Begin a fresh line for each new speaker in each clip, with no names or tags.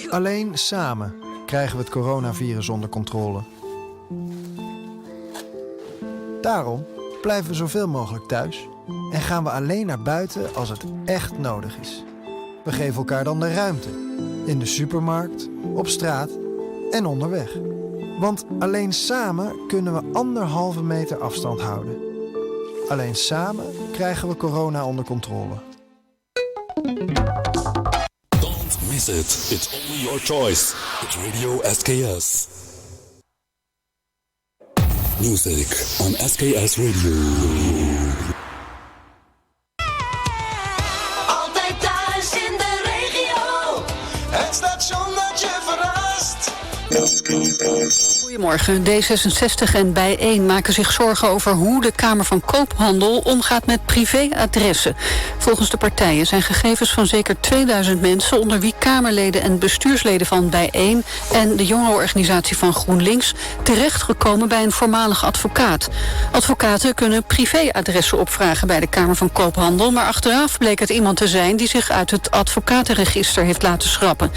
Alleen samen krijgen we het coronavirus onder controle. Daarom blijven we zoveel mogelijk thuis en gaan we alleen naar buiten als het echt nodig is. We geven elkaar dan de ruimte. In de supermarkt, op straat en onderweg. Want alleen samen kunnen we 1,5 meter afstand houden. Alleen samen krijgen we corona onder controle.
Don't miss it. It's only your choice. It's Radio SKS. Music on SKS Radio.
Altijd thuis in de regio. Het station dat je verrast.
Goedemorgen. D66 en Bijeen maken zich zorgen over hoe de Kamer van Koophandel omgaat met privéadressen. Volgens de partijen zijn gegevens van zeker 2000 mensen, onder wie Kamerleden en bestuursleden van Bijeen en de jongerenorganisatie van GroenLinks, terechtgekomen bij een voormalig advocaat. Advocaten kunnen privéadressen opvragen bij de Kamer van Koophandel, maar achteraf bleek het iemand te zijn die zich uit het advocatenregister heeft laten schrappen.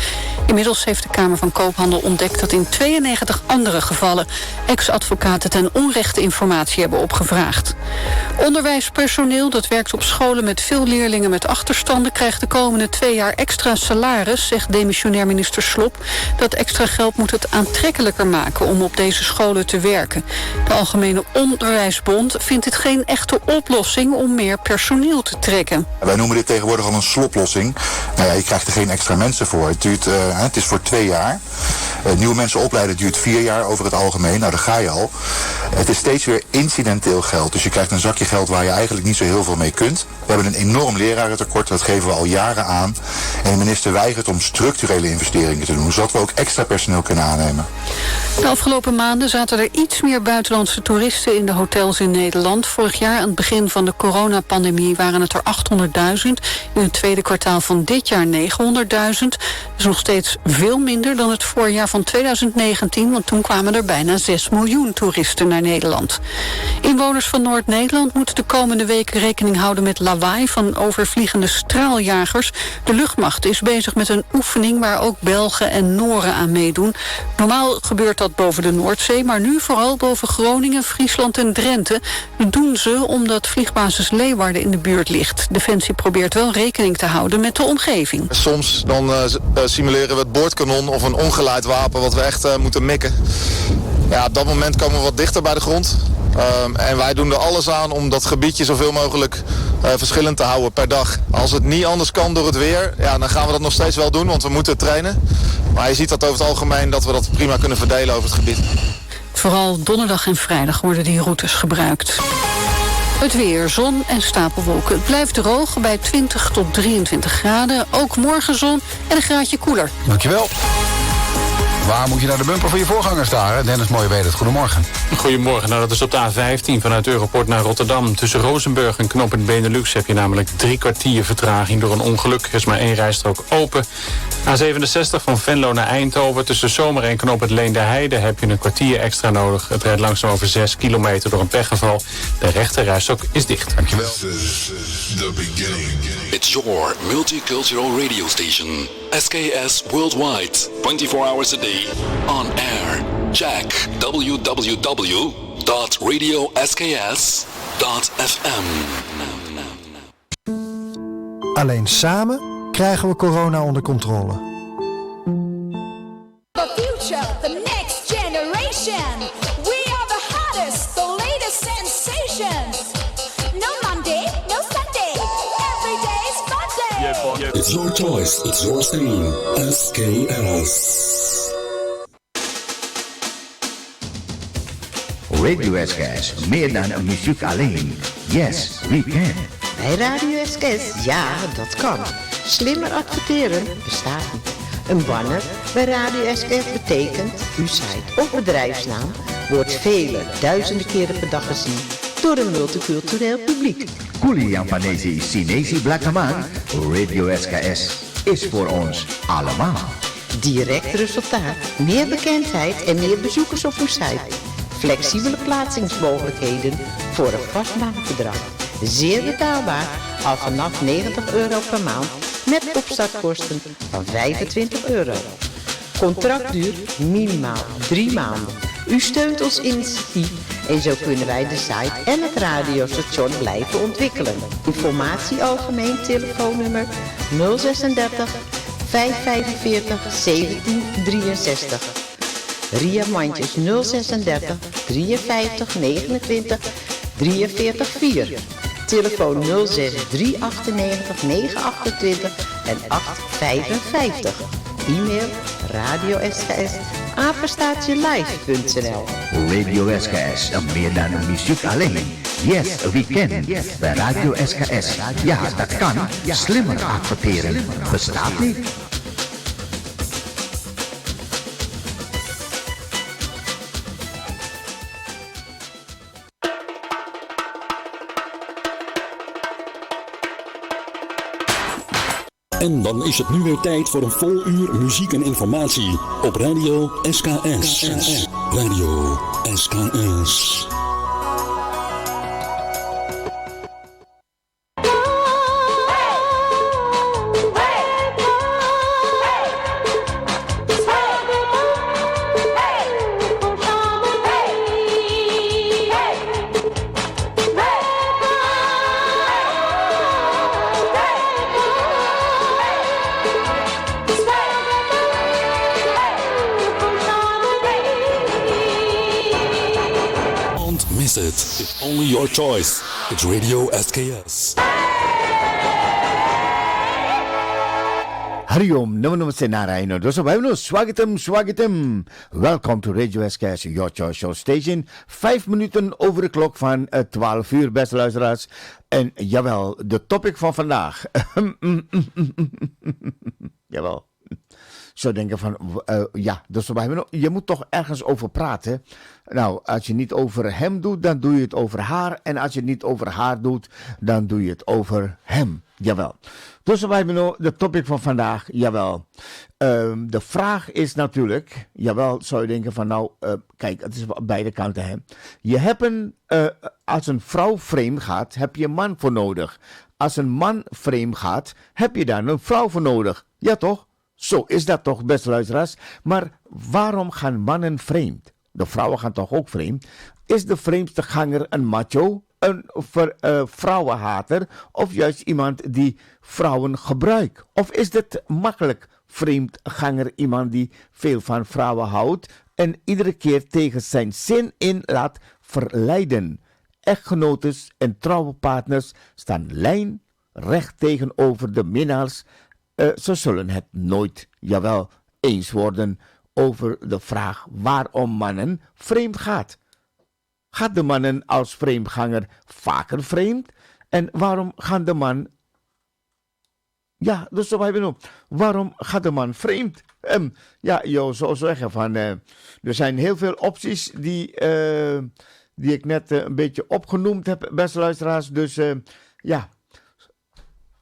Inmiddels heeft de Kamer van Koophandel ontdekt dat in 92 andere gevallen ex-advocaten ten onrechte informatie hebben opgevraagd. Onderwijspersoneel dat werkt op scholen met veel leerlingen met achterstanden krijgt de komende 2 jaar extra salaris, zegt demissionair minister Slop. Dat extra geld moet het aantrekkelijker maken om op deze scholen te werken. De Algemene Onderwijsbond vindt dit geen echte oplossing om meer personeel te trekken.
Wij noemen dit tegenwoordig al een sloplossing. Nou ja, je krijgt er geen extra mensen voor. Het is voor 2 jaar. Nieuwe mensen opleiden duurt 4 jaar over het algemeen. Nou, daar ga je al. Het is steeds weer incidenteel geld. Dus je krijgt een zakje geld waar je eigenlijk niet zo heel veel mee kunt. We hebben een enorm lerarentekort. Dat geven we al jaren aan. En de minister weigert om structurele investeringen te doen, zodat we ook extra personeel kunnen aannemen.
De afgelopen maanden zaten er iets meer buitenlandse toeristen in de hotels in Nederland. Vorig jaar aan het begin van de coronapandemie waren het er 800.000. In het tweede kwartaal van dit jaar 900.000. Dat is nog steeds veel minder dan het voorjaar van 2019, want toen kwamen er bijna 6 miljoen toeristen naar Nederland. Inwoners van Noord-Nederland moeten de komende weken rekening houden met lawaai van overvliegende straaljagers. De luchtmacht is bezig met een oefening waar ook Belgen en Noren aan meedoen. Normaal gebeurt dat boven de Noordzee, maar nu vooral boven Groningen, Friesland en Drenthe. Dat doen ze omdat vliegbasis Leeuwarden in de buurt ligt. Defensie probeert wel rekening te houden met de omgeving.
Soms dan simuleren we het boordkanon of een ongeleid wapen wat we echt moeten mikken. Ja, op dat moment komen we wat dichter bij de grond. En wij doen er alles aan om dat gebiedje zoveel mogelijk verschillend te houden per dag. Als het niet anders kan door het weer, ja, dan gaan we dat nog steeds wel doen, want we moeten trainen. Maar je ziet dat over het algemeen dat we dat prima kunnen verdelen over het gebied.
Vooral donderdag en vrijdag worden die routes gebruikt. Het weer, zon en stapelwolken. Het blijft droog bij 20 tot 23 graden. Ook morgen zon en een graadje koeler.
Dankjewel. Waar moet je naar de bumper van je voorganger staren? Dennis Mooij weet het. Goedemorgen.
Goedemorgen. Nou, dat is op de A15 vanuit Europort naar Rotterdam. Tussen Rozenburg en knooppunt Benelux heb je namelijk 3 kwartier vertraging door een ongeluk. Er is maar 1 rijstrook open. A67 van Venlo naar Eindhoven. Tussen Zomer en knooppunt Leende-Heide heb je een kwartier extra nodig. Het rijdt langzaam over 6 kilometer door een pechgeval. De rechte rijstrook is dicht.
Dankjewel.
It's your multicultural radio station. SKS Worldwide. 24 hours a day. On air. Check www.radiosks.fm.
Alleen samen krijgen we corona onder controle.
The future, the next generation. We are the hottest, the latest sensations. No Monday, no Sunday. Every day's fun day.
It's your choice. It's your stream. SKS.
Radio SKS, meer dan een muziek alleen. Yes, we can.
Bij Radio SKS, ja, dat kan. Slimmer adverteren bestaat niet. Een banner bij Radio SKS betekent, uw site of bedrijfsnaam wordt vele duizenden keren per dag gezien door een multicultureel publiek.
Kuli Japanese Chinese Blakaman, Radio SKS is voor ons allemaal.
Direct resultaat, meer bekendheid en meer bezoekers op uw site. Flexibele plaatsingsmogelijkheden voor een vast maandbedrag. Zeer betaalbaar, al vanaf €90 per maand met opstartkosten van €25. Contractduur minimaal 3 maanden. U steunt ons initiatief en zo kunnen wij de site en het radiostation blijven ontwikkelen. Informatie algemeen telefoonnummer 036 545 1763. Ria Mandjes 036 53 29 43 4. Telefoon 06 398 928 en 855. E-mail radio-sks@live.nl.
Radio SKS, meer dan muziek alleen. Yes, we can. Bij Radio SKS. Ja, dat kan. Slimmer adverteren. Bestaat niet.
En dan is het nu weer tijd voor een vol uur muziek en informatie op Radio SKS. Radio SKS. It's only your choice. It's Radio SKS.
Hariom, namaste Narayana. Doso bhaiyo, swagatam. Welcome to Radio SKS, your choice show station. 5 minuten over de klok van 12 uur, beste luisteraars. En jawel, de topic van vandaag. Jawel. Zo denken van, dus je moet toch ergens over praten. Nou, als je niet over hem doet, dan doe je het over haar. En als je het niet over haar doet, dan doe je het over hem. Jawel. Dus we hebben de topic van vandaag. Jawel. De vraag is natuurlijk, jawel, zou je denken van kijk, het is aan beide kanten. Hè. Je hebt als een vrouw vreemd gaat, heb je een man voor nodig. Als een man vreemd gaat, heb je daar een vrouw voor nodig. Ja toch? Zo is dat toch, beste luisteraars. Maar waarom gaan mannen vreemd? De vrouwen gaan toch ook vreemd? Is de vreemdste ganger een macho, een vrouwenhater of juist iemand die vrouwen gebruikt? Of is het makkelijk vreemdganger iemand die veel van vrouwen houdt en iedere keer tegen zijn zin in laat verleiden? Echtgenotes en trouwpartners staan lijnrecht tegenover de minnaars. Ze zullen het nooit, jawel, eens worden over de vraag waarom mannen vreemd gaat. Gaat de mannen als vreemdganger vaker vreemd? En waarom gaan de man... Ja, dus zo hebben we nog. Waarom gaat de man vreemd? Je zou zeggen van... er zijn heel veel opties die ik net een beetje opgenoemd heb, beste luisteraars. Dus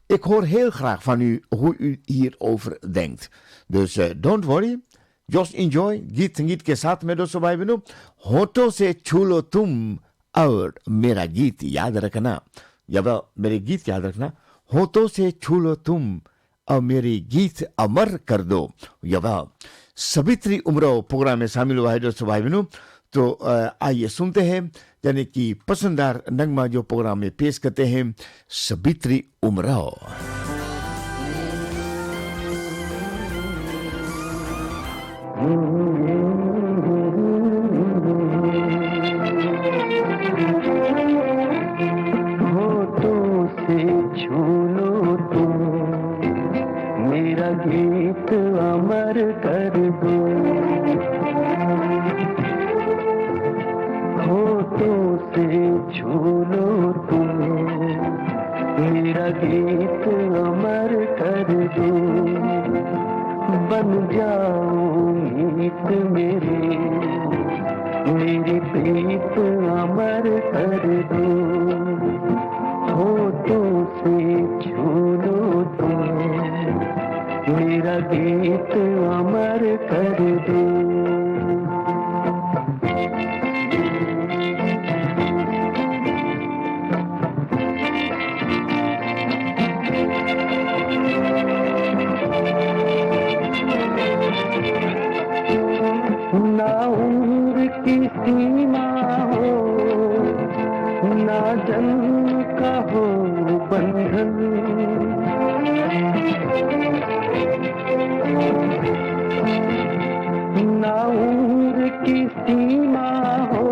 ik hoor heel graag van u hoe u hierover denkt. Dus don't worry. Just enjoy. Git ke saath mein dosto bhai behno. Hoton se chulo tum aur mera geet yaad rakhna. Jawel, mere geet yaad rakhna. Hoton se chulo tum aur meri geet amar kar do. Jawel. Sabitri umrao program mein शामिल हुआ है दोस्तों भाई बहनों. तो आइए सुनते हैं यानी कि पसंदार नगमा जो प्रोग्राम में पेश करते हैं सबित्री उमराव.
होठों से छू लो तुम मेरा गीत अमर कर दो. होठों से छू लो तुम मेरा गीत अमर कर दो. बन जाओ मीत मेरी प्रीत अमर कर दो. होठों से छू लो तुम मेरा गीत अमर कर दो. की सीमा हो, ना जन्म का हो बंधन, ना उम्र की सीमा हो,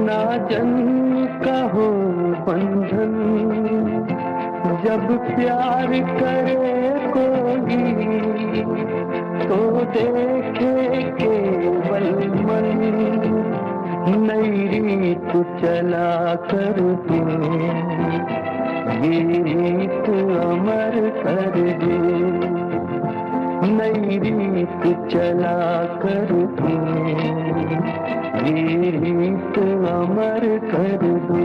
ना जन्म का हो बंधन। जब प्यार करे कोई तो देखे केवल मन, नई रीत चला कर दो, ये रीत अमर कर दो, नई रीत चला कर दो, ये रीत अमर कर दो।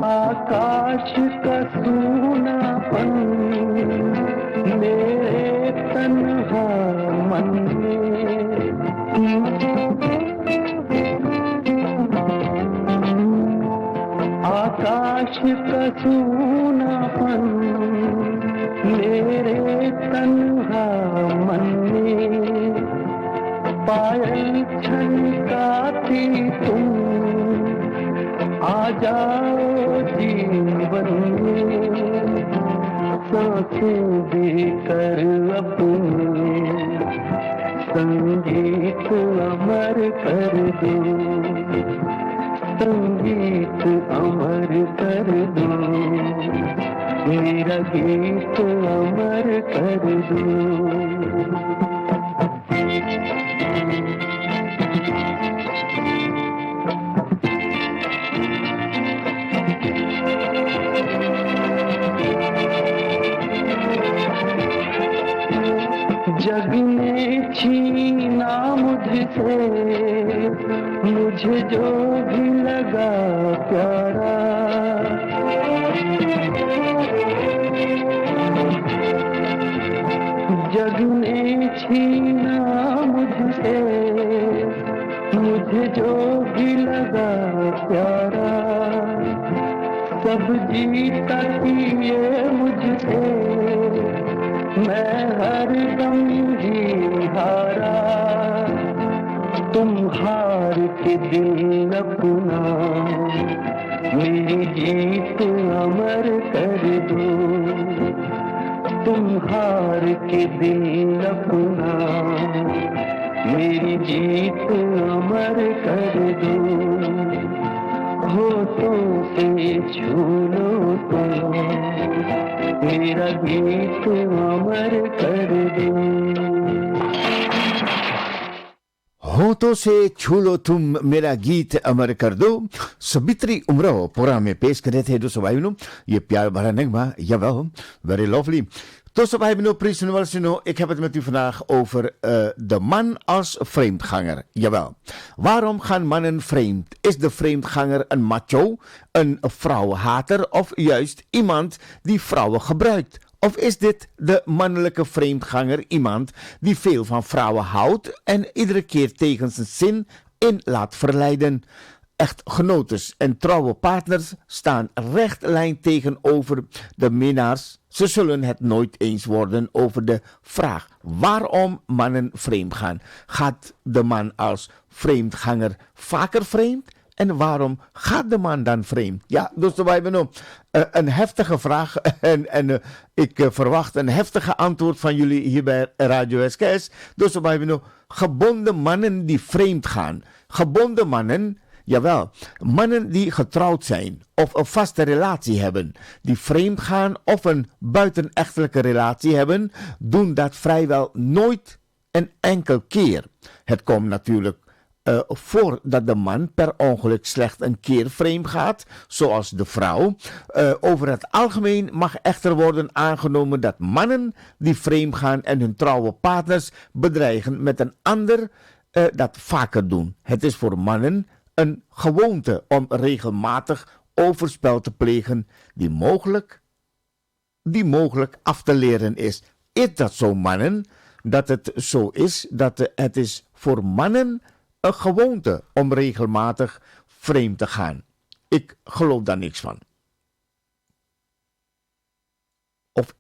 आकाश का सूनापन मेरे तन्हा मन में, आकाश का सूनापन मेरे तन्हा मन में, पायल छनकाती तुम आ जाओ जीवन में, सांसें देकर अपने संगीत अमर कर दो, संगीत अमर कर दो, मेरा गीत अमर कर दो। जग ने छीना मुझसे मुझे जो भी लगा प्यारा, जग ने छीना मुझसे मुझे जो भी लगा प्यारा, सब जीता ये मुझसे मैं हर दम ही हारा, तुम हार के दिल अपना मेरी जीत अमर कर दो, तुम हार के दिल अपना मेरी जीत अमर कर दो, होठों से छू लो तो मेरा गीत अमर कर दो।
होठों से छू लो तुम मेरा गीत अमर कर दो, Sabitri Umrao प्रोग्राम में पेश कर रहे थे दोस्तों भाई बहनों ये प्यार भरा नगमा, jawel, very lovely. Dosso wij hebben nu presentatie. Ik heb het met u vandaag over de man als vreemdganger. Jawel. Waarom gaan mannen vreemd? Is de vreemdganger een macho, een vrouwenhater of juist iemand die vrouwen gebruikt? Of is dit de mannelijke vreemdganger iemand die veel van vrouwen houdt en iedere keer tegen zijn zin in laat verleiden? Echtgenotes en trouwe partners staan rechtlijn tegenover de minnaars. Ze zullen het nooit eens worden over de vraag waarom mannen vreemd gaan. Gaat de man als vreemdganger vaker vreemd? En waarom gaat de man dan vreemd? Ja, dus wij hebben een heftige vraag en ik verwacht een heftige antwoord van jullie hier bij Radio SKS. Dus wij hebben gebonden mannen die vreemd gaan. Gebonden mannen, jawel, mannen die getrouwd zijn of een vaste relatie hebben, die vreemd gaan of een buitenechtelijke relatie hebben, doen dat vrijwel nooit een enkel keer. Het komt natuurlijk voor dat de man per ongeluk slechts een keer vreemd gaat, zoals de vrouw. Over het algemeen mag echter worden aangenomen dat mannen die vreemd gaan en hun trouwe partners bedreigen met een ander dat vaker doen. Het is voor mannen een gewoonte om regelmatig overspel te plegen die mogelijk af te leren is. Is dat zo, mannen? Dat het zo is dat het is voor mannen een gewoonte om regelmatig vreemd te gaan. Ik geloof daar niks van. Of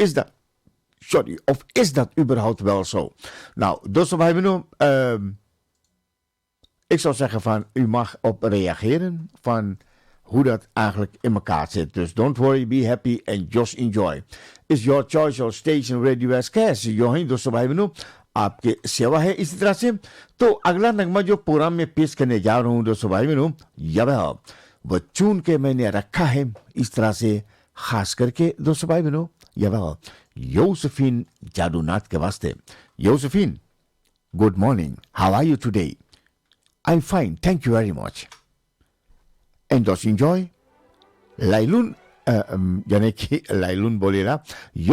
is dat überhaupt wel zo? Nou, dus wat hebben we nu? Ik zou zeggen van, u mag op reageren van hoe dat eigenlijk in elkaar zit. Dus don't worry, be happy and just enjoy. It's your choice of station Radio SKS. योहीं दोस्तों भाई बहनों आपके सेवा है इसी तरह से. तो अगला नगमा जो प्रोग्राम में पेश करने जा रहा हूँ दोस्तों भाई बहनों, यह वो चुन के मैंने रखा है इस तरह से खास करके दोस्तों भाई बहनों, यह योसेफिन जादूनाथ के वास्ते. Josephine, good morning, how are you today? I'm fine, thank you very much. And just enjoy. लाइलून यानी कि लाइलून बोलेगा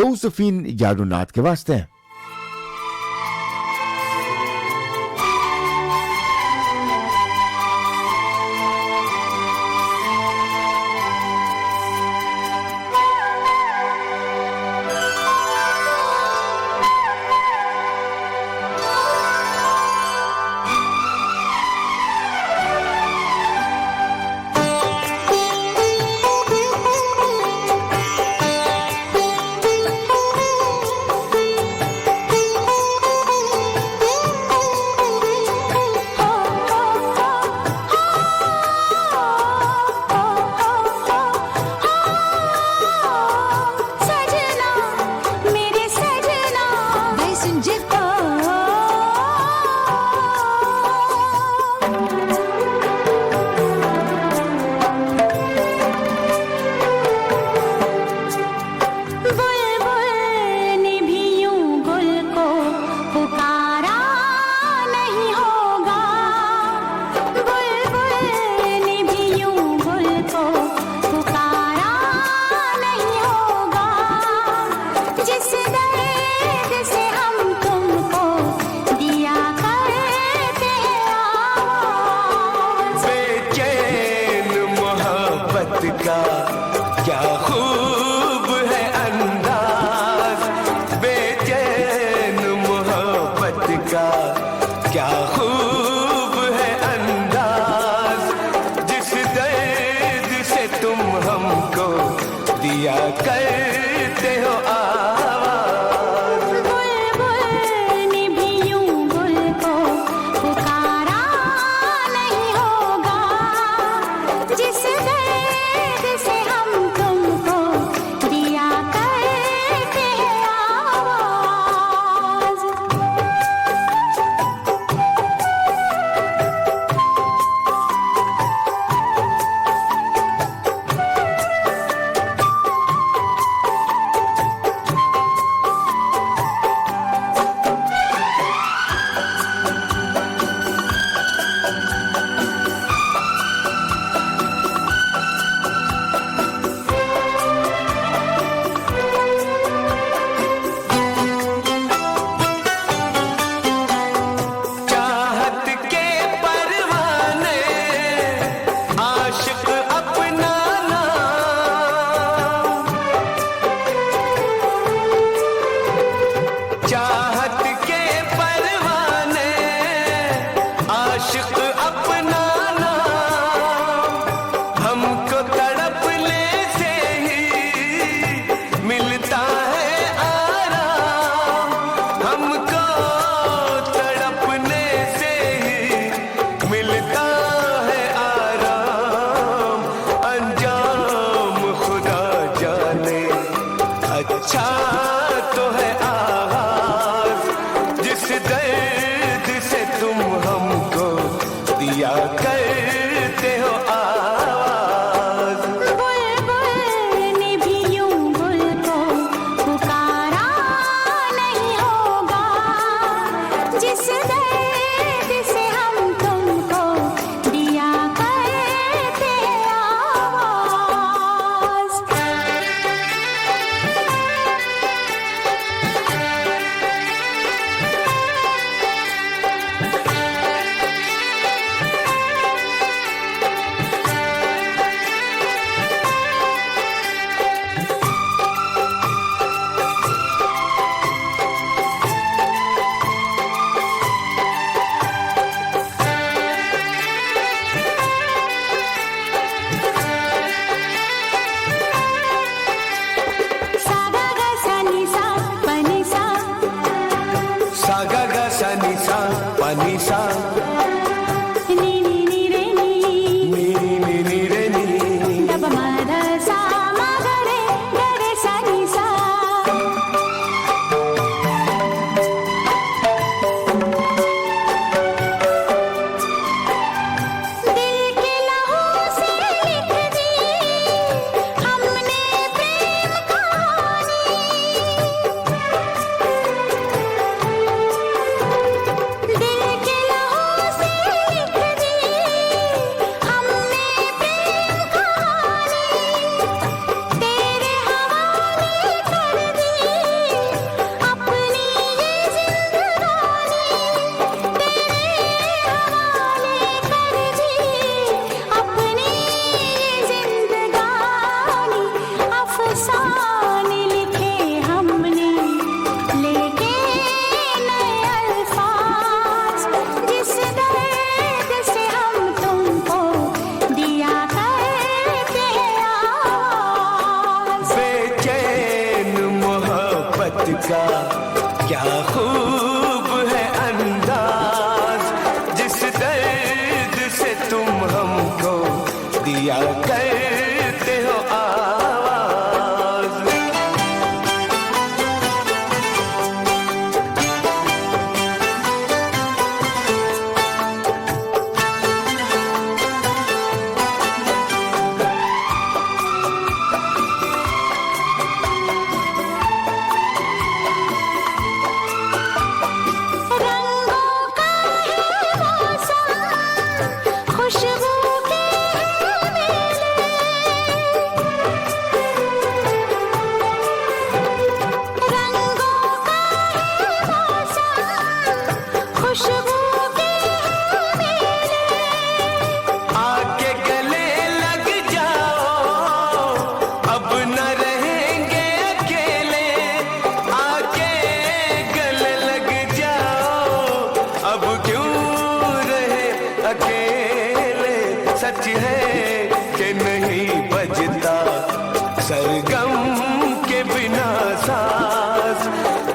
योसेफिन जादूनाथ के वास्ते.
नी सा नी नी नी रे नी नी नी नी रे नी दब मा ध सा मा ग रे सा नी सा दिल के लहू से लिख दी हमने प्रेम कहानी दिल के लहू से लिख दी हमने प्रेम कहानी तेरे हवाले कर दी अपनी ये जिंदगानी तेरे हवाले कर दी अपनी ये जिंदगानी अफसाने लिखे हमने लेके नए अल्फाज जिस दर्द से हम तुमको दिया करते हैं आवाज बेचैन मोहब्बत का क्या खूब है अंदाज जिस दर्द से तुम हमको दिया करते हो आवाज रंगों का है मौसम खुशबू के हैं मेले रंगों का है मौसम खुशबू के हैं मेले आके गले लग जाओ अब न रहेंगे अकेले आके गले लग जाओ अब क्यों रहे अकेले सच है कि नहीं बजता सरगम के बिना सांस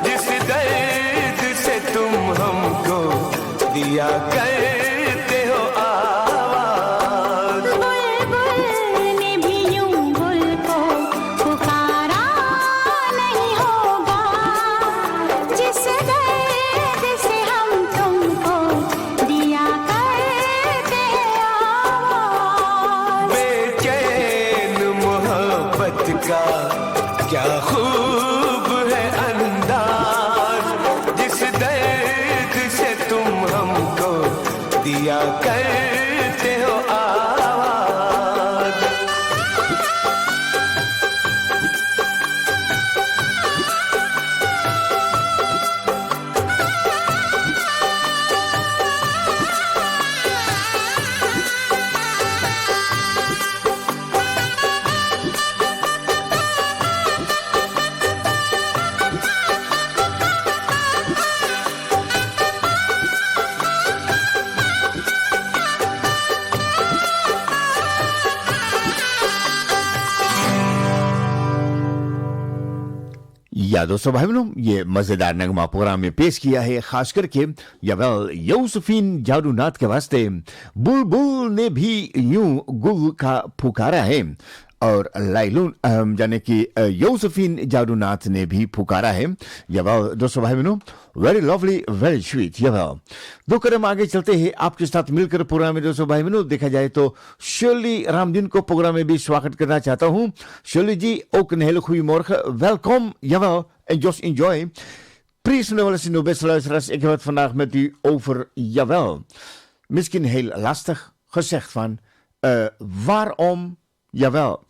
जिस दर्द से तुम हमको दिया करते हो आवाज बुलबुल ने भी यूं गुल को पुकारा नहीं होगा जिस दर्द से हम तुमको दिया करते हैं आवाज बेचैन मोहब्बत का क्या खूब है अंदाज जिस दर्द से तुम हमको दिया करते हो आवाज या दोस्तों भाई बहनों ये मजेदार नगमा प्रोग्राम में पेश किया है खास करके यावेल यूसुफीन जादूनाथ के वास्ते बुलबुल ने भी यूं गुल का पुकारा है और लाइलून यानी कि यूसुफीन जादूनाथ ने भी पुकारा है यावेल दोस्तों भाई बहनों very lovely very sweet Yawal दो कदम आगे चलते हैं आपके साथ मिलकर प्रोग्राम में दोस्तों भाई बहनों देखा जाए तो शर्ली रामदिन को प्रोग्राम में भी स्वागत करना चाहता हूं Shirley ji ook een hele goede morgen welkom jawel en just enjoy Prijsnummer beste luisteraars ik heb het vandaag met u over jawel misschien heel lastig gezegd van waarom jawel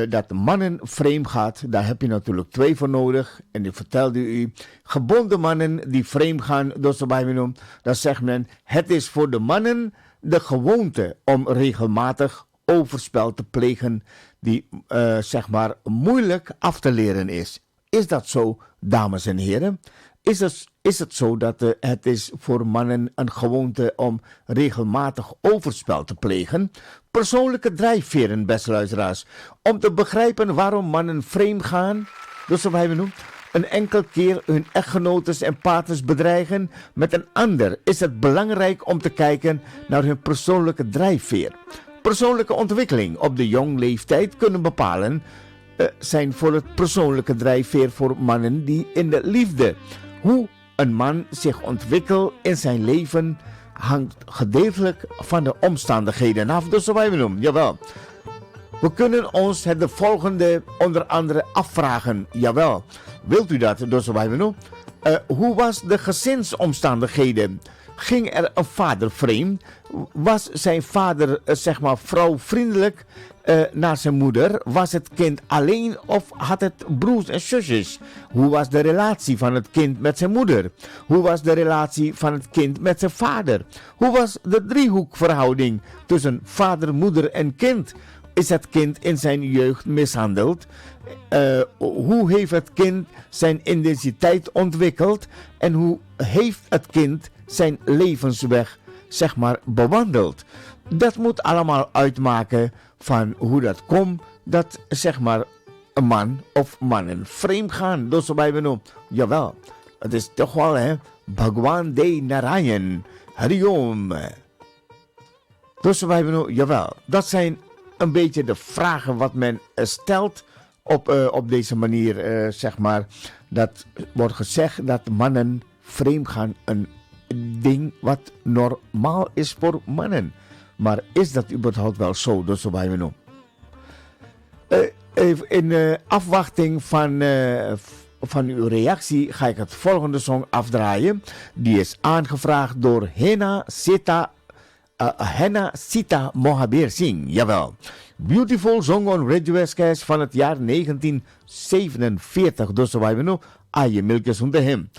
dat mannen vreemd gaat, daar heb je natuurlijk twee voor nodig. En ik vertelde u, gebonden mannen die vreemd gaan, dan zegt men, het is voor de mannen de gewoonte om regelmatig overspel te plegen die zeg maar moeilijk af te leren is. Is dat zo, dames en heren? Is het zo dat het is voor mannen een gewoonte om regelmatig overspel te plegen? Persoonlijke drijfveren, beste luisteraars. Om te begrijpen waarom mannen vreemd gaan. Dus wat hebben we nu? een enkel keer hun echtgenotes en partners bedreigen met een ander, is het belangrijk om te kijken naar hun persoonlijke drijfveer. Persoonlijke ontwikkeling op de jonge leeftijd kunnen bepalen zijn voor het persoonlijke drijfveer voor mannen die in de liefde. Hoe een man zich ontwikkelt in zijn leven hangt gedeeltelijk van de omstandigheden af. Dus wij noemen, jawel. We kunnen ons het de volgende onder andere afvragen. Jawel, wilt u dat? Dus wij noemen. Hoe was de gezinsomstandigheden? Ging er een vader vreemd? Was zijn vader, zeg maar, vrouwvriendelijk naar zijn moeder? Was het kind alleen of had het broers en zusjes? Hoe was de relatie van het kind met zijn moeder? Hoe was de relatie van het kind met zijn vader? Hoe was de driehoekverhouding tussen vader, moeder en kind? Is het kind in zijn jeugd mishandeld? Hoe heeft het kind zijn identiteit ontwikkeld? En hoe heeft het kind zijn levensweg, zeg maar, bewandeld? Dat moet allemaal uitmaken van hoe dat komt dat, zeg maar, een man of mannen vreemd gaan. Dus wij benoemen, jawel, het is toch wel, hè, Bhagwan De Narayan, Hariom. Dus wij benoemen, jawel, dat zijn een beetje de vragen wat men stelt op deze manier, zeg maar. Dat wordt gezegd dat mannen vreemd gaan een ding wat normaal is voor mannen. Maar is dat überhaupt wel zo? Dus zo bij me noemen. In afwachting van uw reactie ga ik het volgende song afdraaien. Die is aangevraagd door Henna Sita Mohabir Singh. Jawel. Beautiful Song on Radio SKS van het jaar 1947. Dus zo bij me noemen. Aye Milkjes onder hem.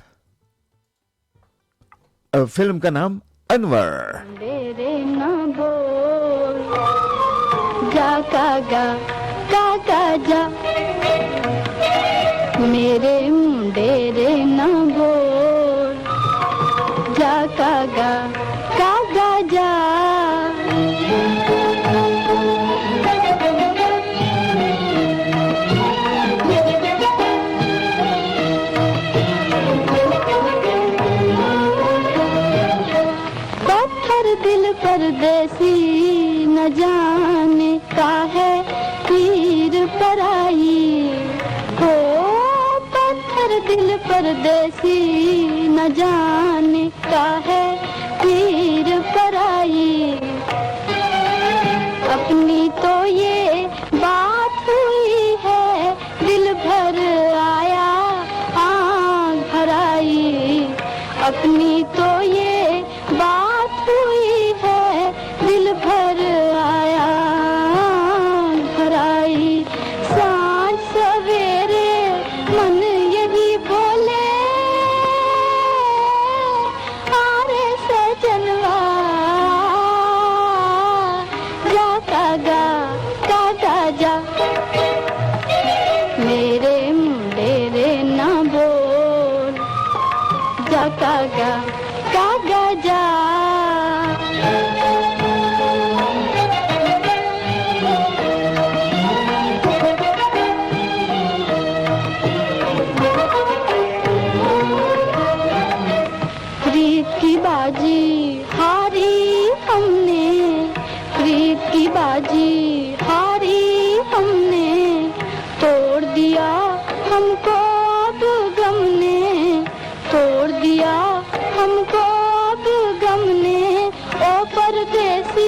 Film का नाम अनवर
तेरे ना बोल जा कागा कागा जा मेरे मुंडेरे ना बोल जा कागा कागा जा दिल परदेसी न जाने का है पीर पराई हो पत्थर दिल परदेसी न जाने का है पीर पराई अपनी तो ये बात हुई है दिल भर आया आँख भराई अपनी तो ये बात हुई है दिल भर आया भराई सांझ सवेरे मन यही बोले आरे सजनवा जा कागा जा मेरे मुंडेरे ना बोल जा कागा जा प्रीत की बाजी हारी हमने प्रीत की बाजी हारी हमने तोड़ दिया हमको अब गम ने तोड़ दिया हमको अब गम ने ओ परदेसी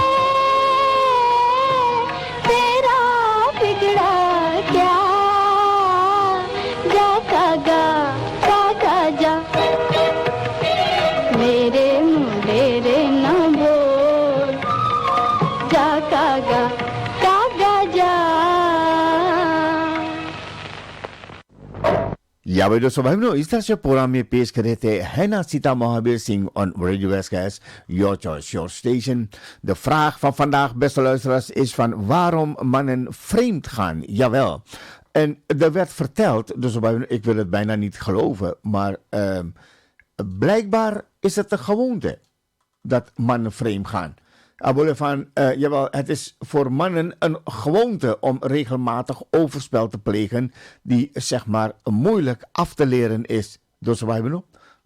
तेरा बिगड़ा क्या जा कागा जा मेरे मुंडेरे न बोल जा कागा जा
Ja, we dus hebben is dat je programma mee pees gereden Henna Sita Mohabir Singh on Radio SKS, Your Choice, Your Station. De vraag van vandaag, beste luisteraars, is van waarom mannen vreemd gaan. Jawel. En er werd verteld, dus ik wil het bijna niet geloven, maar blijkbaar is het een gewoonte dat mannen vreemd gaan.
Abole van, jawel, het is voor mannen een gewoonte om regelmatig overspel te plegen die zeg maar moeilijk af te leren is. Dus wij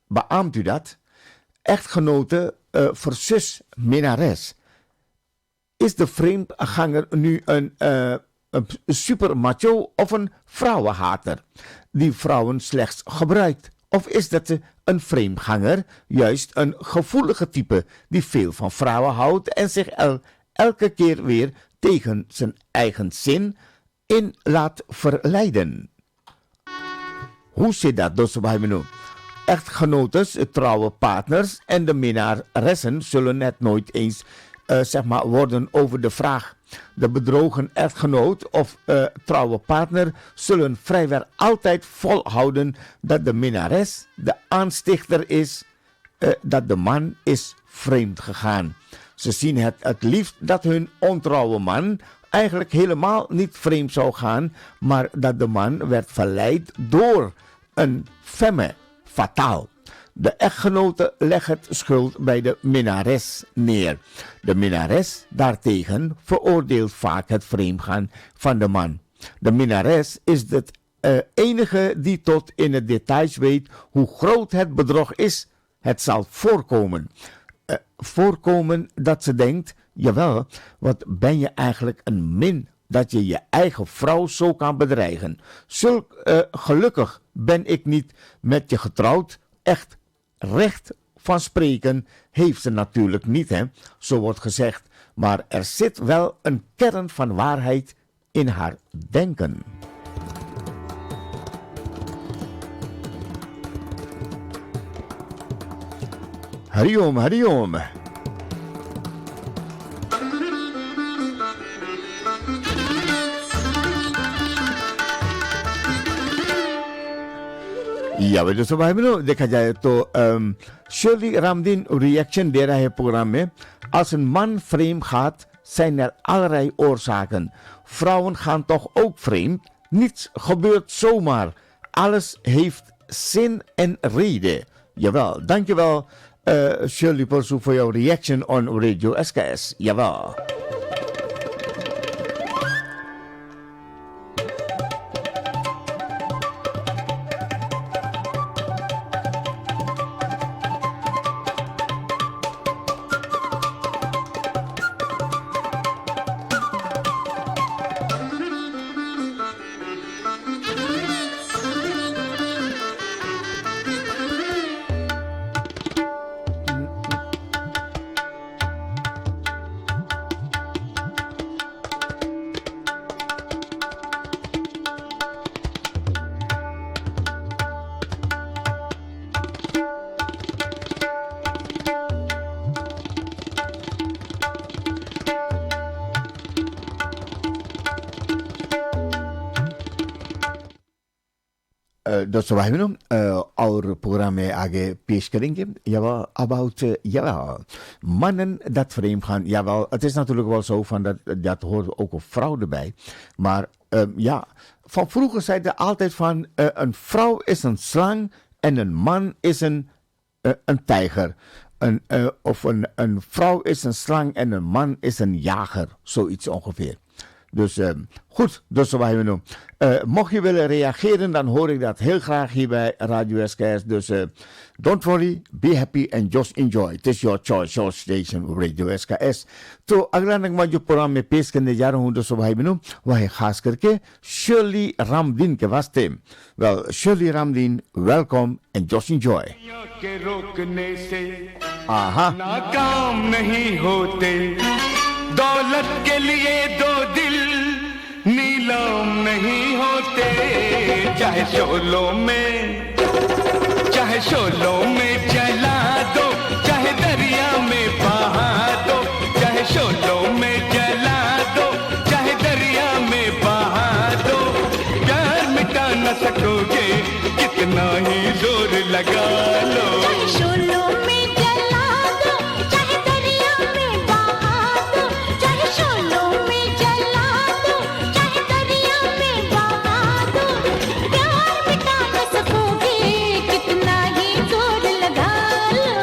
beaamt u dat? Echtgenote versus minnares. Is de vreemdganger nu een super macho of een vrouwenhater die vrouwen slechts gebruikt? Of is dat een vreemdganger juist een gevoelige type die veel van vrouwen houdt en zich elke keer weer tegen zijn eigen zin in laat verleiden? Hoe zit dat dus bij me nu? Echtgenotes, trouwe partners en de minnaressen zullen het nooit eens zeg maar worden over de vraag. De bedrogen echtgenoot of trouwe partner zullen vrijwel altijd volhouden dat de minnares de aanstichter is, dat de man is vreemd gegaan. Ze zien het liefst dat hun ontrouwe man eigenlijk helemaal niet vreemd zou gaan, maar dat de man werd verleid door een femme fataal. De echtgenote legt het schuld bij de minnares neer. De minnares daartegen veroordeelt vaak het vreemdgaan van de man. De minnares is de enige die tot in het details weet hoe groot het bedrog is. Het zal voorkomen dat ze denkt, jawel, wat ben je eigenlijk een min dat je je eigen vrouw zo kan bedreigen. Gelukkig ben ik niet met je getrouwd, echt. Recht van spreken heeft ze natuurlijk niet, hè? Zo wordt gezegd. Maar er zit wel een kern van waarheid in haar denken. Hariom, hariom. Ja, we dus wij hebben देखा जाए तो Shirley Ramdin reaction dे रहा है programme में. Als een man vreemd gaat, zijn er allerlei oorzaken. Vrouwen gaan toch ook vreemd? Niets gebeurt zomaar. Alles heeft zin en reden. Jawel, dankjewel Shirley Porsu voor jouw reaction on Radio SKS. Jawel. दोस्तों भाई बहनों और programme में आगे पेश करेंगे jawel about jawel mannen dat vreemd gaan. Jawel, het is natuurlijk wel zo van dat hoort ook een vrouw erbij, maar ja, van vroeger zeiden ze altijd van een vrouw is een slang en een man is een tijger. Een vrouw is een slang en een man is een jager, zoiets ongeveer. Dus goed, dus zo wij doen. Mocht je willen reageren, dan hoor ik dat heel graag hier bij Radio SKS. Dus don't worry, be happy and just enjoy. It is your choice, your station, Radio SKS. तो अगला नगमा जो programme में पेश करने जा रहा हूँ दोस्तों भाई बहनों, वह है खास करके शर्ली रामदीन के वास्ते. Well, Shirley Ramdin, welcome and just enjoy.
के रोकने से
आहा
नाकाम नहीं होते, दौलत के लिए दो दिल नीलाम नहीं होते. चाहे शोलों में जला दो, चाहे दरिया में बहा दो. चाहे शोलों में जला दो, चाहे दरिया में बहा दो. प्यार मिटा न सकोगे कितना ही जोर लगा लो.
चाहे शोलों में जला दो, चाहे दरिया में बहा दो. चाहे शोलों में जला दो, चाहे दरिया में बहा दो. प्यार मिटा न सकोगे कितना ही जोर लगा लो.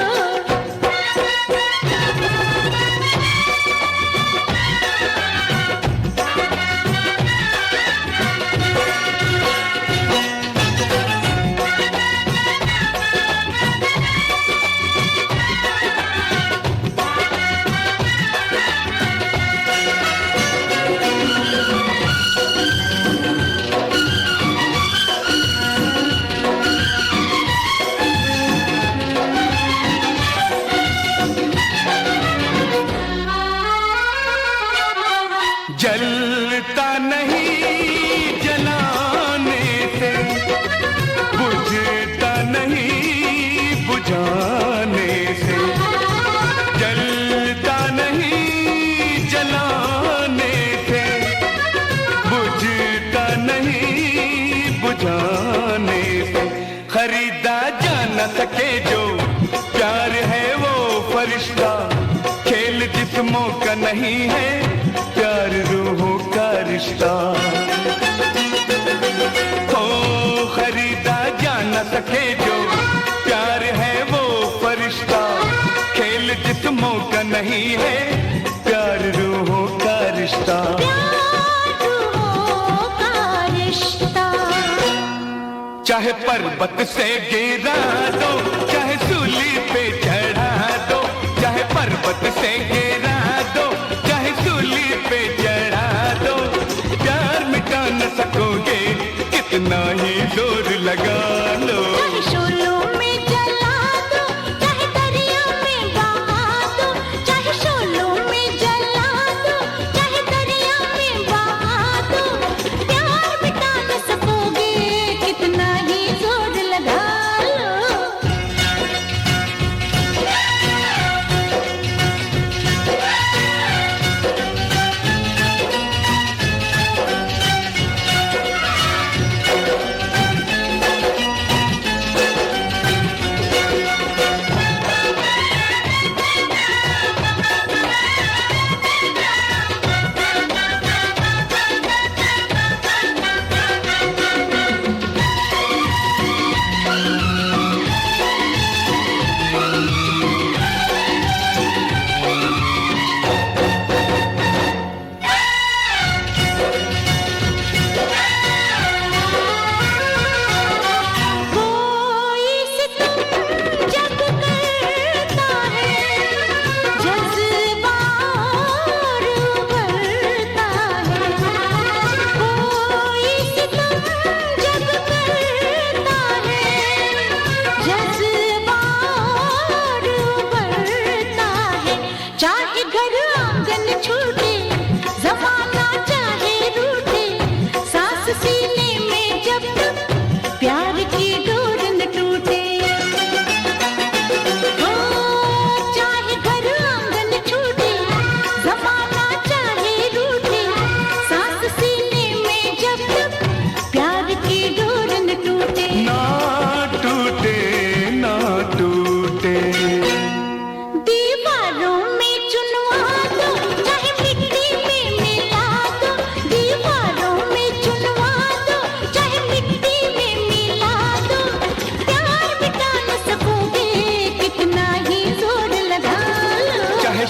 जलता नहीं जलाने से, बुझता नहीं बुझाने से, जलता नहीं जलाने से, बुझता नहीं बुझाने से। खरीदा जा न सके जो प्यार है वो फरिश्ता, खेल जिस्मों का नहीं है प्यार रूहों का रिश्ता। हो खरीदा जा न सके जो प्यार है वो फरिश्ता, खेल जिस्मों का नहीं है प्यार रूहों का रिश्ता। चाहे पर्वत से गिरा दो, चाहे सूली पे चढ़ा दो, चाहे पर्वत से गिरा दो, चाहे सूली पे चढ़ा दो, प्यार मिटा न सकोगे कितना ही जोर लगा लो।
चाहे शोलों में जला दो, चाहे दरिया में बहा दो, चाहे शोलों में जला दो, चाहे दरिया में बहा दो, प्यार मिटा न सकोगे कितना ही जोर लगा लो।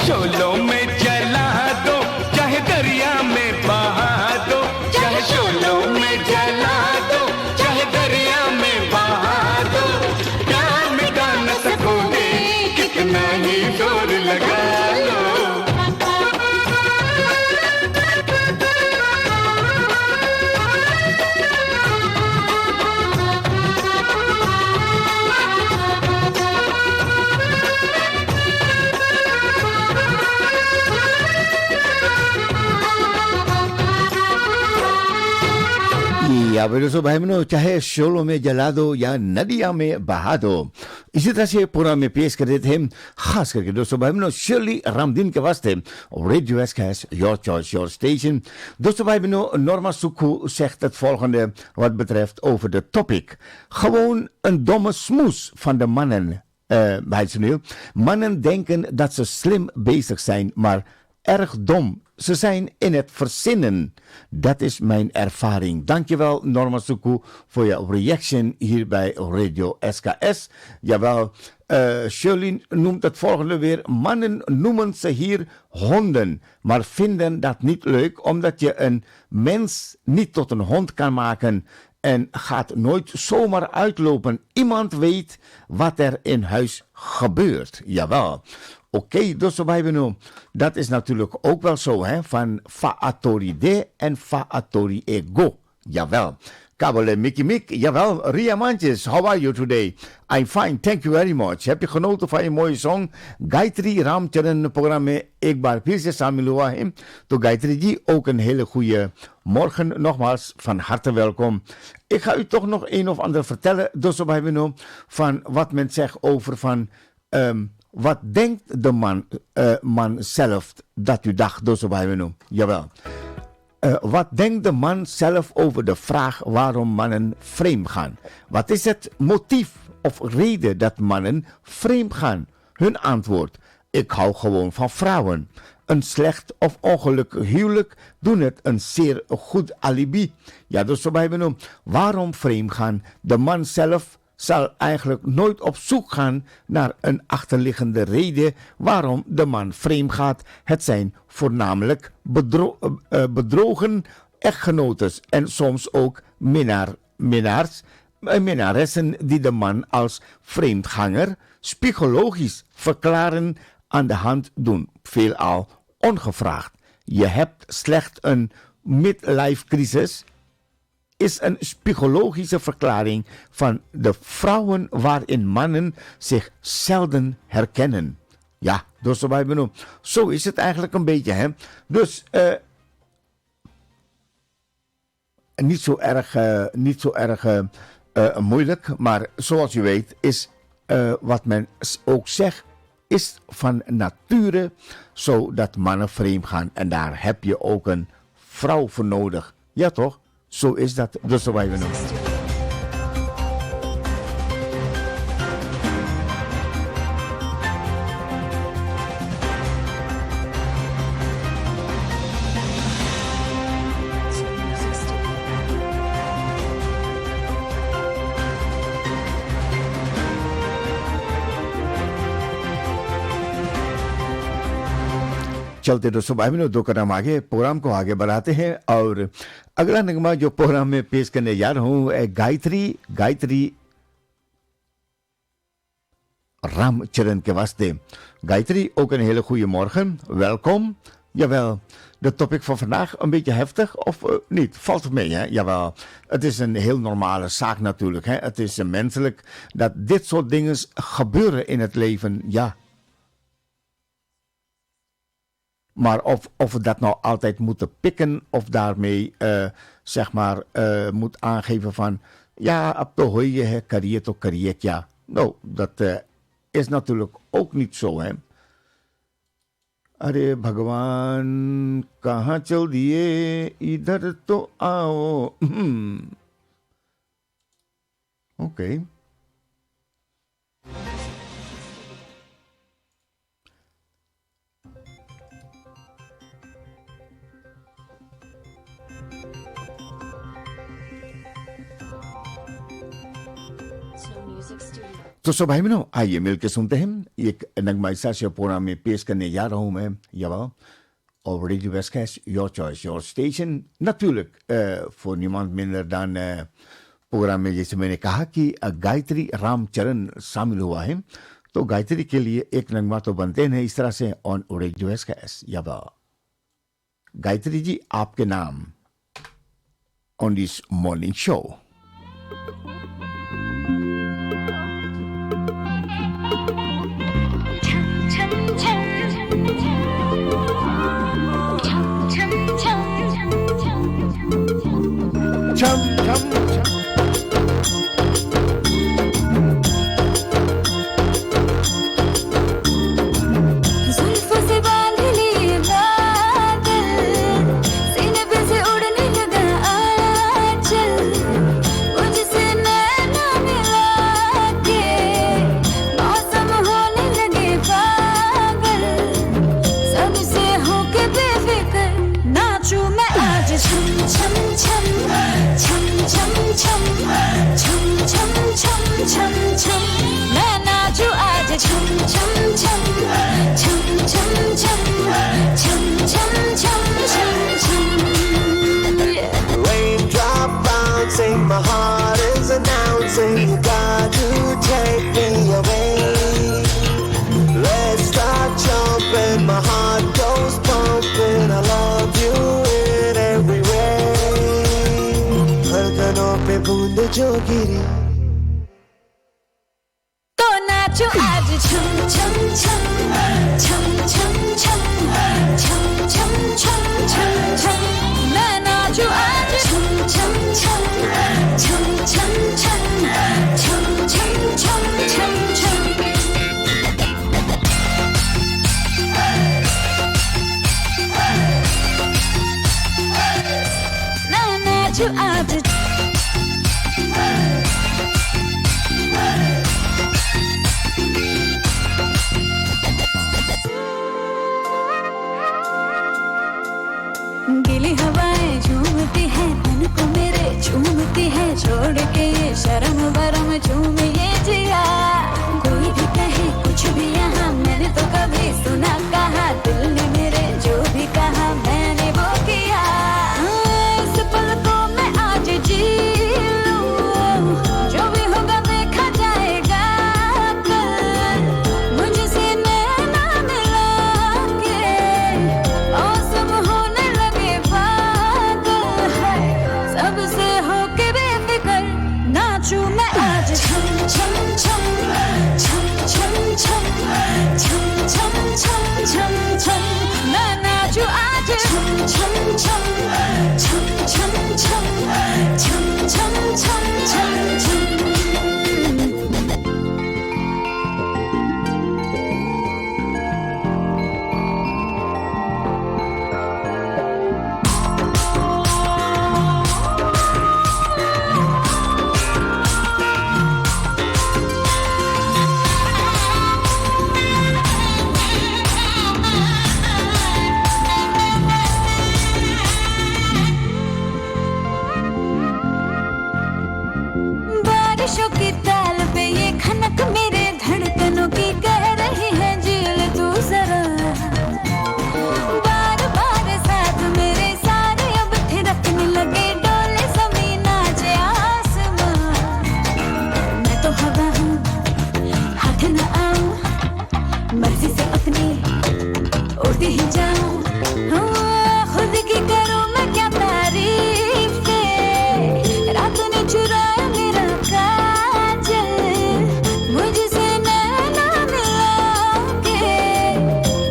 शोलों में जला दो, चाहे दरिया में बहा दो, चाहे शोलों में जला दो, चाहे दरिया में बहा दो, प्यार मिटा न सकोगे कितना ही जोर लगा लो।
या फिर दोस्तों भाई बहनों, चाहे शोलों में जला दो या नदिया में बहा दो, इसी तरह से पूरा में पेश कर देते हैं खास करके दोस्तों भाई बहनों Shirley Ramdin के वास्ते Radio SKS, your choice, your station. Dosto भाई बहनों, Norma Suku zegt het volgende wat betreft over de topic. Gewoon een domme smoes van de mannen. Mannen denken dat ze slim bezig zijn, maar erg dom. Ze zijn in het verzinnen. Dat is mijn ervaring. Dankjewel Norma Suku voor je reaction hier bij Radio SKS. Jawel, Shirley noemt het volgende weer. Mannen noemen ze hier honden, maar vinden dat niet leuk omdat je een mens niet tot een hond kan maken en gaat nooit zomaar uitlopen. Iemand weet wat er in huis gebeurt. Jawel. Oké, dus wij hebben dat is natuurlijk ook wel zo, hè, van faatori de en faatori ego. Jawel. Kabel Mickey Mick, jawel. Ria Manches, how are you today? I'm fine, thank you very much. Heb je genoten van je mooie song? Gayatri Ramcharan programma Ik Baar Phir Se Shamil Hua Hai. To Gayatri ji, ook een hele goede morgen. Nogmaals, van harte welkom. Ik ga u toch nog een of ander vertellen, dus van wat men zegt over van... wat denkt de man zelf dat u dacht, dus jawel. Wat denkt de man zelf over de vraag waarom mannen vreemd gaan? Wat is het motief of reden dat mannen vreemd gaan? Hun antwoord: ik hou gewoon van vrouwen. Een slecht of ongelukkig huwelijk doen het een zeer goed alibi. Ja, dus waarom vreemd gaan? De man zelf zal eigenlijk nooit op zoek gaan naar een achterliggende reden waarom de man vreemd gaat. Het zijn voornamelijk bedrogen echtgenotes en soms ook minnaressen die de man als vreemdganger psychologisch verklaren aan de hand doen, veelal ongevraagd. Je hebt slechts een midlife crisis, is een psychologische verklaring van de vrouwen waarin mannen zich zelden herkennen. Ja, dus zo is het eigenlijk een beetje, hè. Dus niet zo erg moeilijk, maar zoals u weet is wat men ook zegt, is van nature zo dat mannen vreemd gaan. En daar heb je ook een vrouw voor nodig. Ja toch? Zo is dat. Dus zo wij we noemen. चलते दोस्तों भाई बहनों, दो कदम आगे programme को आगे बढ़ाते हैं और अगला नगमा जो प्रोग्राम में पेश करने जा रहा हूँ गायत्री Ramcharan के वास्ते. Gayatri, ook een hele goede morgen. Welkom. Jawel, de topic van vandaag een beetje heftig of niet? Valt het mee, hè? Jawel. Het is een heel normale zaak natuurlijk, hè? Het is menselijk dat dit soort dingen gebeuren in het leven, ja. Maar of we dat nou altijd moeten pikken of daarmee zeg maar moet aangeven van ja, ab to hoye hai, kariye to kariye kya. Nou, dat is natuurlijk ook niet zo, hè. अरे भगवान कहाँ चल दिए इधर तो आओ. Oké. तो सब भाई बहनों, आइए मिलकर सुनते हैं एक नगमा ऐसा प्रोग्राम में पेश करने जा रहा हूं मैं. Jawel. Op Radio Westcast, your choice, your station. Natuurlijk voor niemand minder dan program में जैसे मैंने कहा कि गायत्री रामचरण शामिल हुआ है. तो गायत्री के लिए एक नगमा तो बनते हैं इस तरह से on radio वेस्टकास्ट. Jawel. Gayatri ji, आपके नाम on this morning show.
Raindrop bouncing, my heart is announcing, you got to take me away. Let's start jumping, my heart goes pumping, I love you in every way. बूंद जो गिरी
तो नाचो आज छम छम छम छम छम छम छम छम छम छम छम मैं नाचो आज छम छम छम छम छम छम छम छम छम छम छम मैं नाचो आज गीली हवाएं झूमती है मन को मेरे झूमती है छोड़ के ये शर्म वरम झूम ये जिया कोई भी कहे कुछ भी यहाँ मैंने तो कभी सुना कहा दिल ने मेरे जो भी कहा मैंने वो किया इस पल को मैं आज जी लूं जो भी होगा देखा जाएगा कल मुझसे नैना मिला के और सब होने लगे पागल है सबसे होके बेफिक्र नाचूं मैं आज छम छम छम छम छम छम छम छम छम छम छम मैं नाचूं आज छम छम छम छम छम छम छम छम छम छम छम बारिशों की ताल पे ये खनक मेरे धड़कनों की कह रही है झील तू जरा बार बार साथ मेरे सारे अब थिरकने लगे डोले जमीन नाचे आसमां मैं तो हवा हूँ हाथ न आऊं मर्जी से अपनी उड़ती ही जाऊं खुद की करूं मैं क्या तारीफ के रात ने चुराया मेरा काजल मुझसे नैना मिला के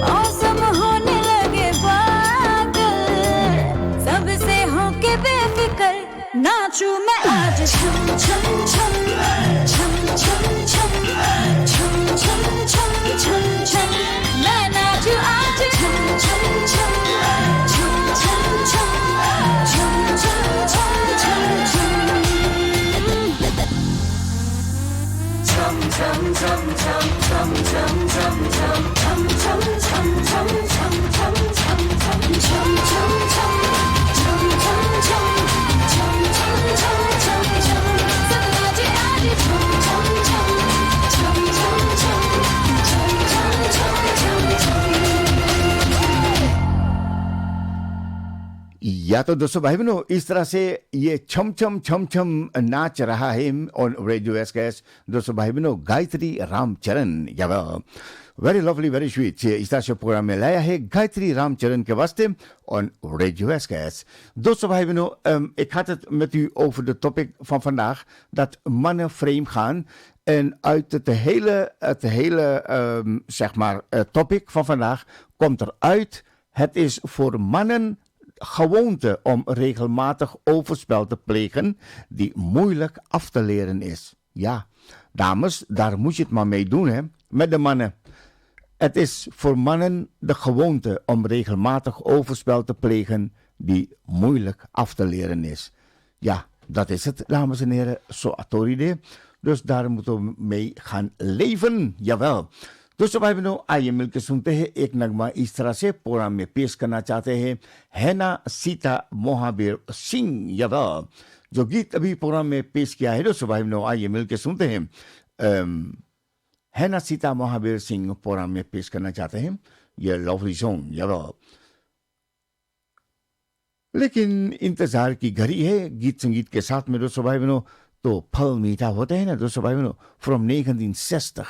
मौसम होने लगे पागल सबसे होके बेफिक्र नाचूं मैं आज छम छम छम छम छम छम छम छम छम छम छम मैं नाचूं आज छम छम छम छम छम छम छम छम छम छम छम
या तो दोस्तों भाई बहनों इस तरह से ये छम छम छम छम नाच रहा है ऑन रेडियो एसकेएस दोस्तों भाई बहनों गायत्री रामचरण या वेरी लवली वेरी स्वीट इस तरह से प्रोग्राम में लाया है गायत्री रामचरण के वास्ते on radio SKS. Doorste hebben ik had het met u over de topic van vandaag, dat mannen vreemd gaan. En uit het hele zeg maar, topic van vandaag komt eruit, het is voor mannen gewoonte om regelmatig overspel te plegen die moeilijk af te leren is. Ja, dames, daar moet je het maar mee doen, hè, met de mannen. Het is voor mannen de gewoonte om regelmatig overspel te plegen die moeilijk af te leren is. Ja, dat is het, dames en heren, zo autoride. Dus daar moeten we mee gaan leven, jawel. दोस्तों भाई बहनों आइए मिलकर सुनते हैं एक नगमा इस तरह से प्रोग्राम में पेश करना चाहते हैं हैना सीता महावीर सिंह यादव जो गीत अभी प्रोग्राम में पेश किया है। दोस्तों भाई बहनों आइए मिलकर सुनते हैं हैना सीता महावीर सिंह प्रोग्राम में पेश करना चाहते हैं ये लवली सॉन्ग यादव। लेकिन इंतजार की घड़ी है गीत संगीत के साथ में दोस्तों भाई बहनों तो फल मीठा होते हैं ना दोस्तों भाई बहनों फ्रॉम 1960।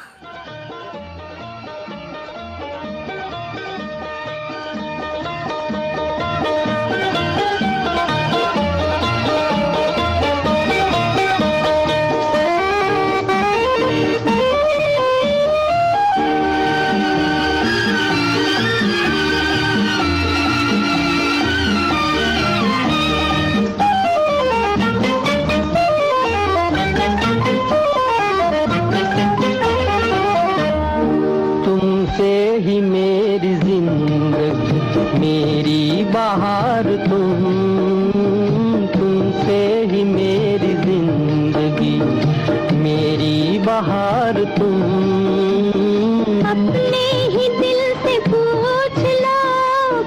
मेरी बहार तुमसे ही मेरी जिंदगी, मेरी बहार तुम।
अपने ही दिल से पूछ लो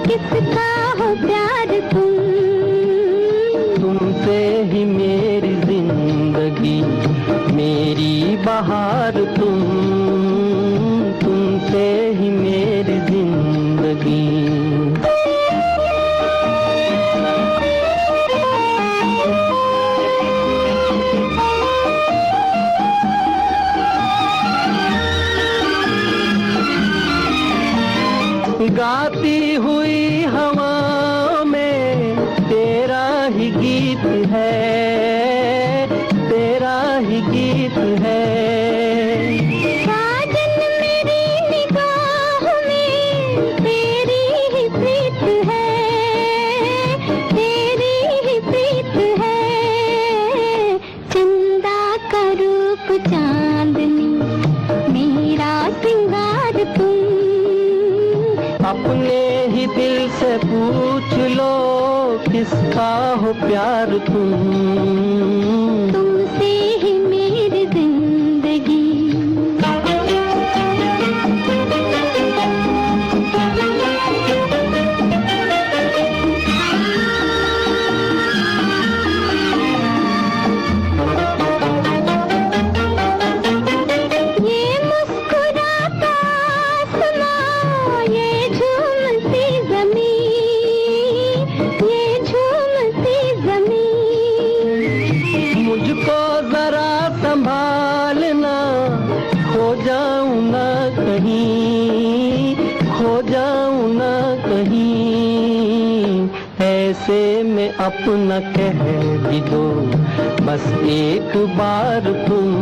किसका हो प्यार तुम।
तुमसे ही मेरी जिंदगी, मेरी बहार तुमसे ही मेरी जिंदगी। गाती हुई हवाओं में तेरा ही गीत है, तेरा ही गीत है।
साजन मेरी निगाह में तेरी ही प्रीत है, तेरी ही प्रीत है। चंदा का रूप चांदनी मेरा सिंगार तुम।
अपने ही दिल से पूछ लो किसका हो प्यार तुम।
तुमसे ही मेरी जिंदगी। ये मुस्कुराता आसमां, ये झूमती ज़मीन, ये झूमती ज़मीन।
मुझको जरा संभालना, खो जाऊं ना कहीं, खो जाऊं ना कहीं। ऐसे में अपना कह भी दो बस एक बार तुम।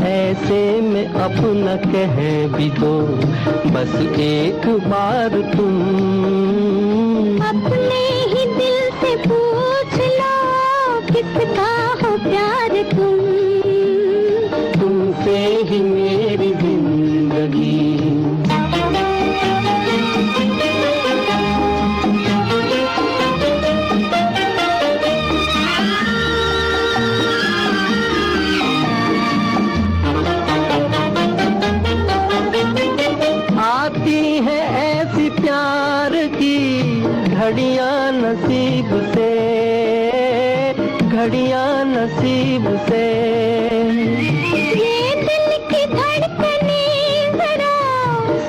ऐसे में अपना कह भी दो बस एक बार तुम।
अपने ही दिल से पूछ लो किसका हो प्यार तुम।
तुमसे ही मेरी जिंदगी। आती है ऐसी प्यार की घड़ियां नसीब से, घड़ियां नसीब से।
ये दिल की धड़कने जरा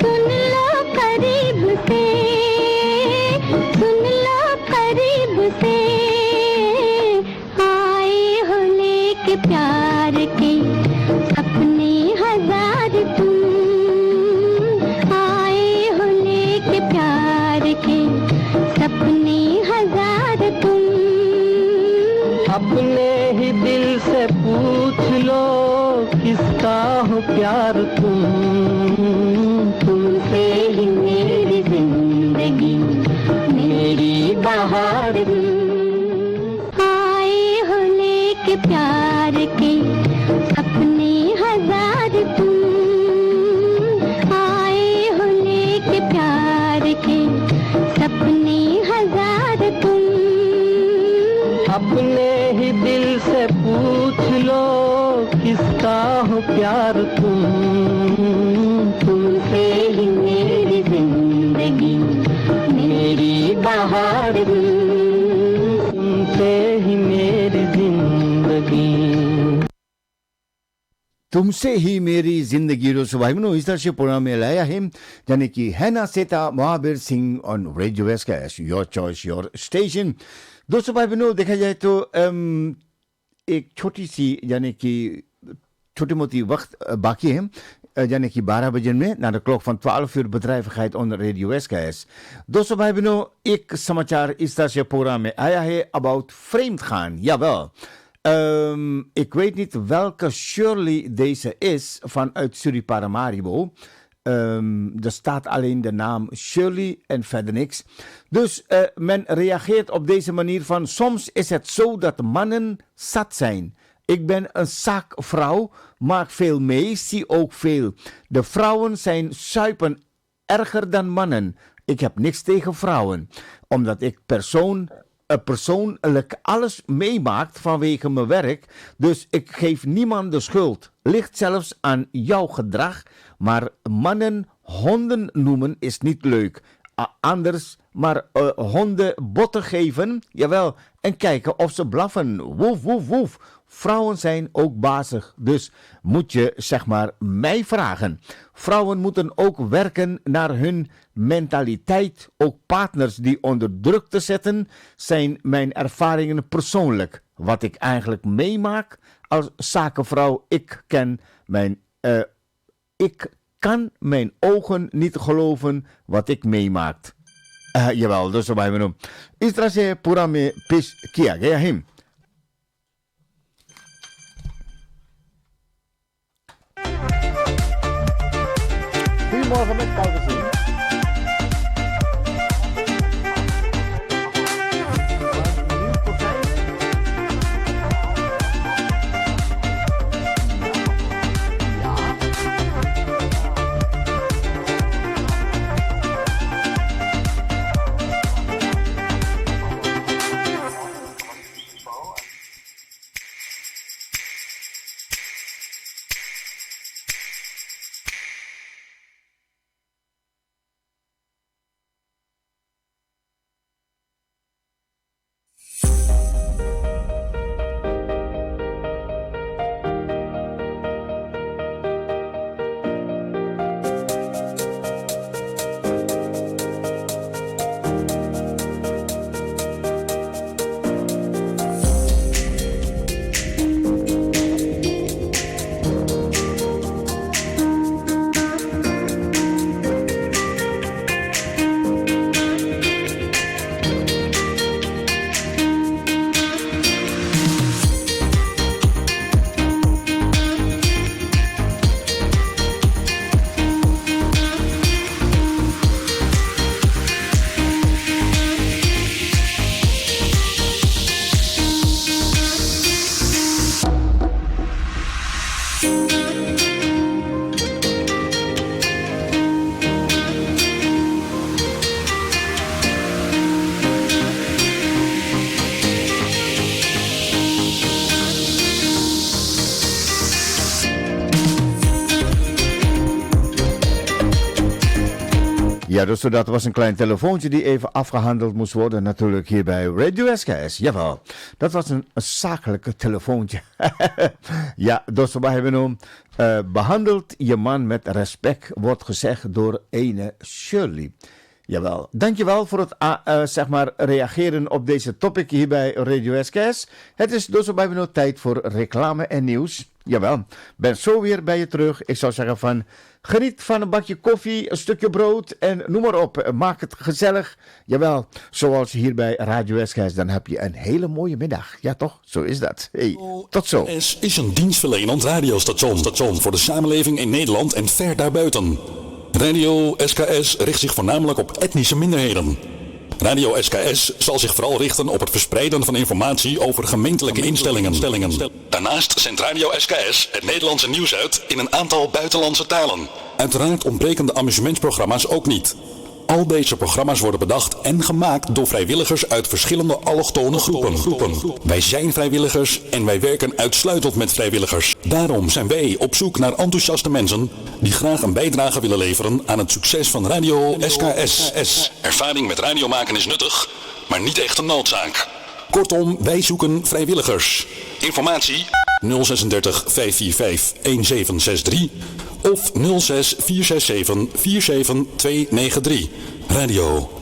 सुन लो करीब से, सुन लो करीब से। आए हो लेके प्यार के सपने हजार तुम। आए हो लेके प्यार के सपने हजार तुम।
अपने ही दिल से पूछ लो किसका हो प्यार तुम। तुमसे ही मेरी जिंदगी, मेरी बहार।
आए हो लेके प्यार के सपने हजार तुम। आए हो लेके प्यार के सपने हजार तुम।
अपने ही दिल से पूछ लो किसका हो प्यार तुम। तुमसे ही मेरी जिंदगी, मेरी बहार। तुमसे ही मेरी जिंदगी।
तुमसे ही मेरी जिंदगी रो सुभाइमनो इस तरह से प्रोग्राम में लाया है यानी कि हैना सेता Mahavir Singh on radio SKS your choice your station. दोस्तों भाई बहनों देखा जाए तो एक छोटी सी यानी कि छोटी मोटी वक्त बाकी है यानी कि 12 बजे में na de klok van 12 uur bedrijvigheid onder Radio SKS. दोस्तों भाई बहनों एक समाचार इस तरह से प्रोग्राम में आया है about vreemdgaan. Jawel. Ik weet niet welke Shirley deze is vanuit Suriparamaribo. Er staat alleen de naam Shirley en verder niks. Dus men reageert op deze manier van soms is het zo dat mannen zat zijn. Ik ben een zaakvrouw, maak veel mee, zie ook veel. De vrouwen zijn suipen erger dan mannen. ik heb niks tegen vrouwen. Omdat ik persoonlijk alles meemaakt vanwege mijn werk. Dus ik geef niemand de schuld. Ligt zelfs aan jouw gedrag. Maar mannen honden noemen is niet leuk. Anders maar honden botten geven. Jawel. En kijken of ze blaffen. Woef, woef, woef. Vrouwen zijn ook bazig. Dus moet je zeg maar mij vragen. Vrouwen moeten ook werken naar hun mentaliteit. Ook partners die onder druk te zetten zijn mijn ervaringen persoonlijk. Wat ik eigenlijk meemaak als zakenvrouw. Ik kan mijn ogen niet geloven wat ik meemaakt. Jawel, dus wij hebben hem. Istrase purame pis kia him. Goedemorgen met Kalverzien. Ja, dus dat was een klein telefoontje die even afgehandeld moest worden. Natuurlijk hier bij Radio SKS. Jawel, dat was een zakelijke telefoontje. Ja, dus we hebben hem behandeld je man met respect, wordt gezegd door ene Shirley. Jawel, dankjewel voor het zeg maar reageren op deze topic hier bij Radio SKS. Het is dus bij nu tijd voor reclame en nieuws. Jawel, ben zo weer bij je terug. Ik zou zeggen van geniet van een bakje koffie, een stukje brood en noem maar op. Maak het gezellig. Jawel, zoals hier bij Radio SKS, dan heb je een hele mooie middag. Ja toch, zo is dat. Hey, tot zo.
SKS is een dienstverlenend radiostation voor de samenleving in Nederland en ver daarbuiten. Radio SKS richt zich voornamelijk op etnische minderheden. Radio SKS zal zich vooral richten op het verspreiden van informatie over gemeentelijke instellingen.
Daarnaast zendt Radio SKS het Nederlandse nieuws uit in een aantal buitenlandse talen.
Uiteraard ontbreken de amusementsprogramma's ook niet. Al deze programma's worden bedacht en gemaakt door vrijwilligers uit verschillende allochtone groepen. Wij zijn vrijwilligers en wij werken uitsluitend met vrijwilligers. Daarom zijn wij op zoek naar enthousiaste mensen die graag een bijdrage willen leveren aan het succes van Radio SKS.
Ervaring met radio maken is nuttig, maar niet echt een noodzaak.
Kortom, wij zoeken vrijwilligers.
Informatie
036 545 1763 of 06 467 47293. Radio